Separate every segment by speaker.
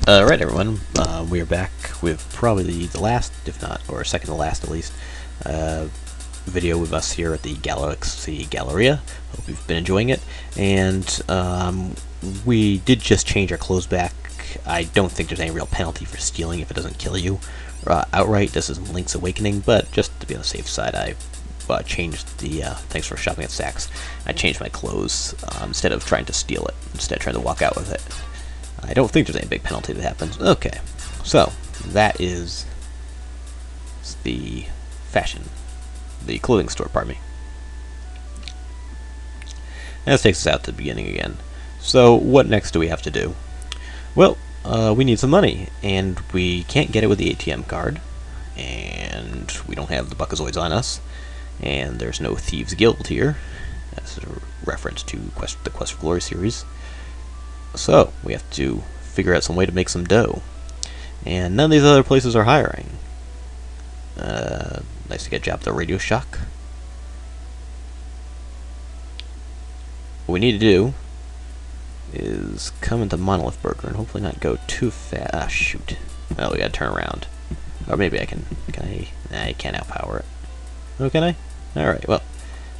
Speaker 1: Alright everyone, we are back with probably the last, if not, or second to last at least, video with us here at the Galaxy Galleria. Hope you've been enjoying it, and we did just change our clothes back. I don't think there's any real penalty for stealing if it doesn't kill you outright. This is Link's Awakening, but just to be on the safe side, I changed the, thanks for shopping at Saks, I changed my clothes instead of trying to steal it, instead of trying to walk out with it. I don't think there's any big penalty that happens. Okay, so that is the clothing store, pardon me. And this takes us out to the beginning again. So what next do we have to do? Well, we need some money, and we can't get it with the ATM card, and we don't have the Buckazoids on us, and there's no Thieves Guild here. That's a reference to the Quest for Glory series. So, we have to figure out some way to make some dough. And none of these other places are hiring. Nice to get a job at the Radio Shack. What we need to do is come into Monolith Burger and hopefully not go too fast. Ah, shoot. Well, we gotta turn around. Or maybe I can I? Nah, I can't outpower it. Oh, can I? Alright, well,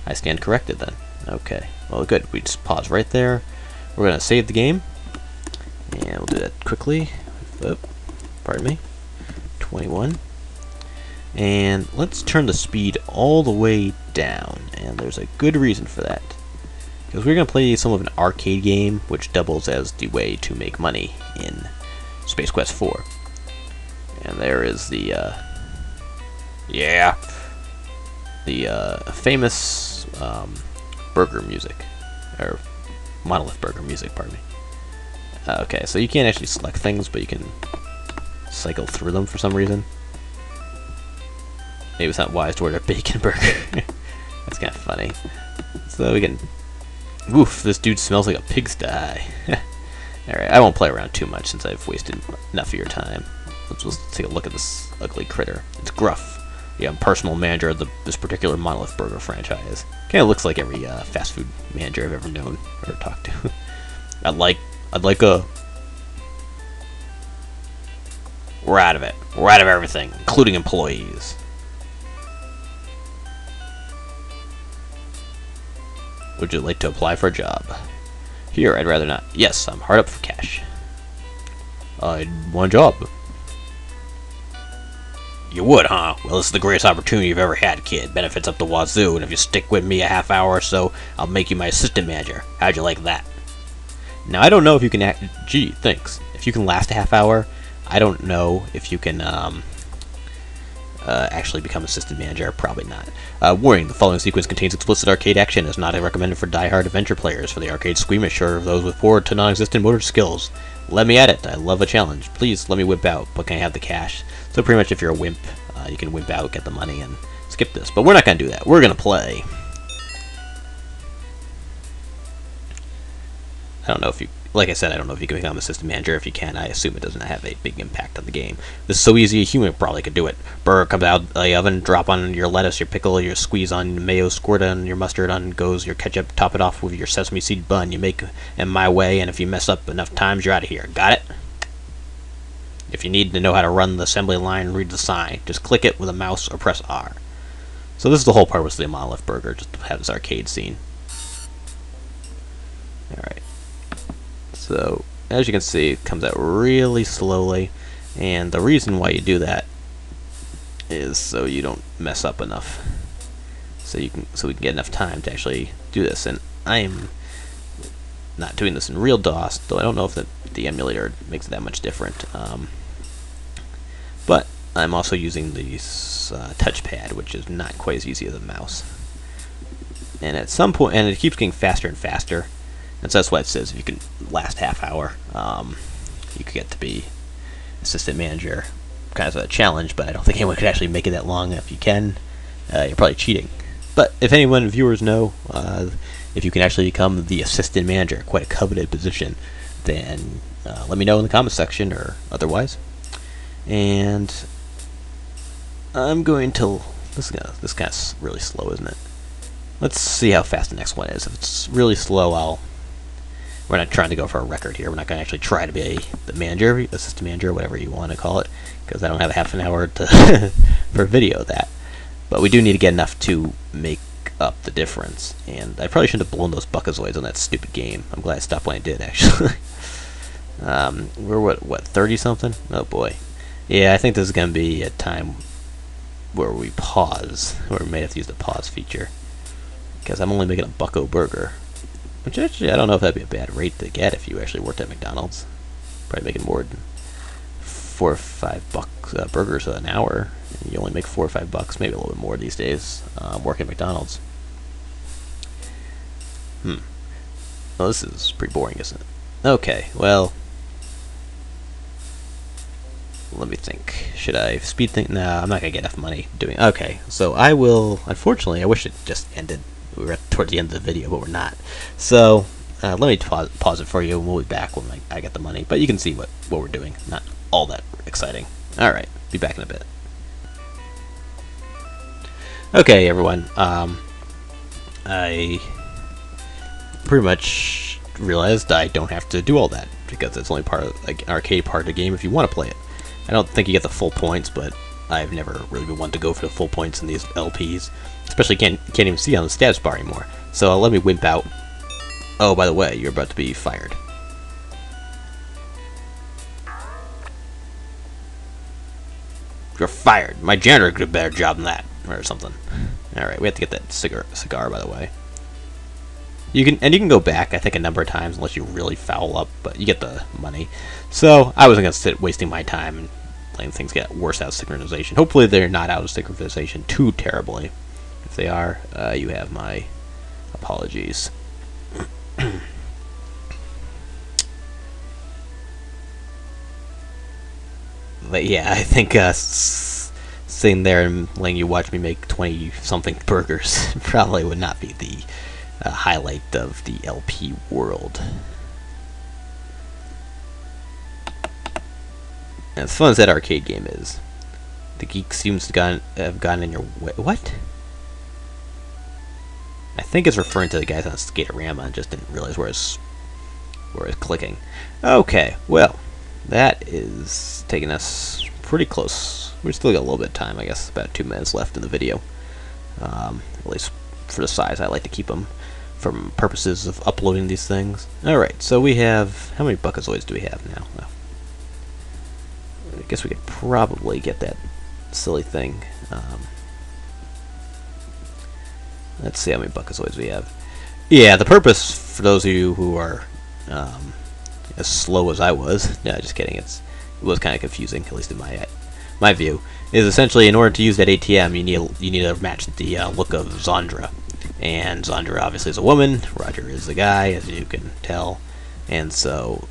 Speaker 1: I stand corrected then. Okay, well, good. We just pause right there. We're going to save the game, and we'll do that quickly. Oh, pardon me. 21. And let's turn the speed all the way down, and there's a good reason for that. Because we're going to play some of an arcade game, which doubles as the way to make money in Space Quest 4. And there is the, famous burger music, or Monolith Burger music, pardon me. Okay, so you can't actually select things, but you can cycle through them for some reason. Maybe it's not wise to order a bacon burger. That's kind of funny. So we can... Oof, this dude smells like a pigsty. Alright, I won't play around too much since I've wasted enough of your time. Let's just take a look at this ugly critter. It's Gruff. Yeah, I'm personal manager of this particular Monolith Burger franchise. Kind of looks like every fast food manager I've ever known or talked to. I'd like a... We're out of it. We're out of everything, including employees. Would you like to apply for a job? Here, I'd rather not. Yes, I'm hard up for cash. I'd want a job. You would, huh? Well, this is the greatest opportunity you've ever had, kid. Benefits up the wazoo, and if you stick with me a half hour or so, I'll make you my assistant manager. How'd you like that? Now, I don't know if you can gee, thanks. If you can last a half hour, I don't know if you can, actually become assistant manager. Probably not. Warning, the following sequence contains explicit arcade action. It's not recommended for die-hard adventure players. For the arcade squeamish or those with poor to non-existent motor skills. Let me at it. I love a challenge. Please let me whip out, but can I have the cash? So pretty much if you're a wimp, you can wimp out, get the money, and skip this. But we're not going to do that. We're going to play. I don't know if you... Like I said, I don't know if you can become assistant manager. If you can, I assume it doesn't have a big impact on the game. This is so easy, a human probably could do it. Burger comes out of the oven, drop on your lettuce, your pickle, your squeeze on mayo, squirt on your mustard, on goes your ketchup, top it off with your sesame seed bun. You make in my way, and if you mess up enough times, you're out of here. Got it? If you need to know how to run the assembly line, read the sign. Just click it with a mouse or press R. So this is the whole part with the Monolith Burger, just to have this arcade scene. Alright. So, as you can see, it comes out really slowly, and the reason why you do that is so you don't mess up enough. So we can get enough time to actually do this. And I am not doing this in real DOS, though I don't know if the emulator makes it that much different. But I'm also using the touchpad, which is not quite as easy as a mouse. And at some point, and it keeps getting faster and faster. And so that's why it says if you can last half hour, you could get to be assistant manager. Kind of a challenge, but I don't think anyone could actually make it that long. If you can, you're probably cheating. But if anyone, viewers, know if you can actually become the assistant manager, quite a coveted position, then let me know in the comment section or otherwise. And I'm going to... This guy's really slow, isn't it? Let's see how fast the next one is. If it's really slow, we're not trying to go for a record here. We're not going to actually try to be the manager, assistant manager, whatever you want to call it, because I don't have a half an hour to for video of that. But we do need to get enough to make up the difference. And I probably shouldn't have blown those buckazoids on that stupid game. I'm glad I stopped when I did, actually. We're what 30 something? Oh boy. Yeah, I think this is going to be a time where we pause, or we may have to use the pause feature, because I'm only making a bucko burger, which actually I don't know if that'd be a bad rate to get if you actually worked at McDonald's. Probably making more than $4 or $5 burgers an hour. You only make $4 or $5, maybe a little bit more these days, working at McDonald's. Well, this is pretty boring, isn't it? Okay, well, let me think. Should I speed think? No, I'm not gonna get enough money doing. Okay, so I will. Unfortunately, I wish it just ended. We were towards the end of the video, but we're not. So let me pause it for you, and we'll be back when I get the money. But you can see what we're doing. Not all that exciting. All right, be back in a bit. Okay, everyone. I pretty much realized I don't have to do all that because it's only part of like an arcade part of the game if you want to play it. I don't think you get the full points, but I've never really been one to go for the full points in these LPs. Especially can't even see on the status bar anymore. So let me wimp out. Oh, by the way, you're about to be fired. You're fired. My janitor could do a better job than that, or something. All right, we have to get that cigar, by the way. You can go back, I think, a number of times unless you really foul up, but you get the money. So I wasn't gonna sit wasting my time and letting things get worse out of synchronization. Hopefully they're not out of synchronization too terribly. If they are, you have my apologies. But yeah, I think sitting there and letting you watch me make 20-something burgers probably would not be the highlight of the LP world. And as fun as that arcade game is, the geek seems to have gotten in your way. What? I think it's referring to the guys on Skaterama and just didn't realize where it's clicking. Okay, well, that is taking us pretty close. We still got a little bit of time, I guess, about 2 minutes left in the video. At least for the size, I like to keep them for purposes of uploading these things. Alright, so we have... How many buckazoids do we have now? Well, I guess we could probably get that silly thing. Let's see how many buckazoids we have. Yeah, the purpose, for those of you who are as slow as I was... No, just kidding. It was kind of confusing, at least in my view. Is essentially, in order to use that ATM, you need to match the look of Zandra. And Zandra obviously is a woman, Roger is the guy, as you can tell. And so,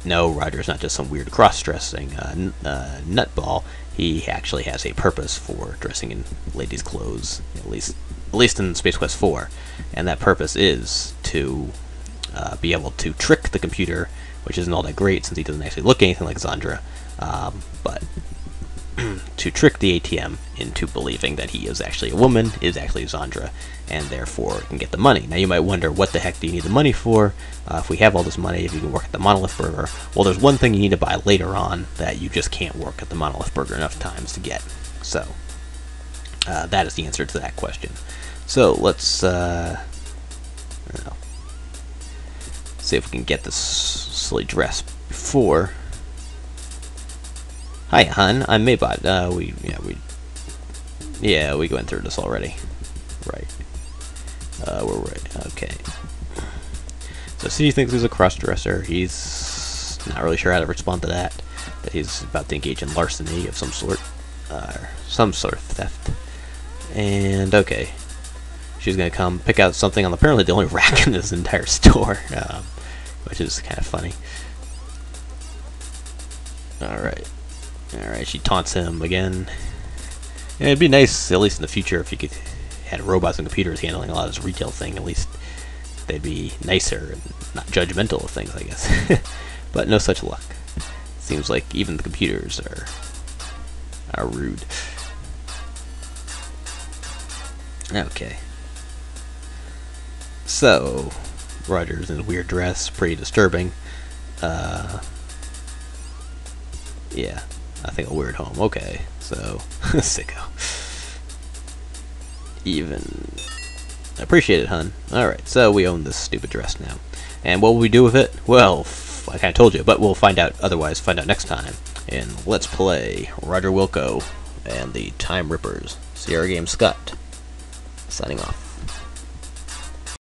Speaker 1: no, Roger is not just some weird cross-dressing nutball. He actually has a purpose for dressing in ladies' clothes, at least in Space Quest 4. And that purpose is to be able to trick the computer, which isn't all that great since he doesn't actually look anything like Zandra, but to trick the ATM into believing that he is actually a woman, is actually Zandra, and therefore can get the money. Now you might wonder, what the heck do you need the money for? If we have all this money, if you can work at the Monolith Burger, well, there's one thing you need to buy later on that you just can't work at the Monolith Burger enough times to get. So, that is the answer to that question. So, let's, I don't know, see if we can get this silly dress before... Hi, hun. I'm Maybot. We went through this already. Right. We're right. Okay. So, City thinks he's a cross-dresser. He's not really sure how to respond to that. That he's about to engage in larceny of some sort. Some sort of theft. And, okay. She's gonna come pick out something on apparently the only rack in this entire store. Which is kind of funny. Alright. Alright, she taunts him again. And it'd be nice, at least in the future, if you could had robots and computers handling a lot of this retail thing. At least they'd be nicer and not judgmental of things, I guess. But no such luck. Seems like even the computers are rude. Okay. So, Roger's in a weird dress, pretty disturbing. Yeah, I think a weird home. Okay, so sicko. Even appreciate it, hun. Alright, so we own this stupid dress now. And what will we do with it? Well, I kinda told you, but we'll find out next time. And let's play Roger Wilco and the Time Rippers. Sierra Game Scott, signing off.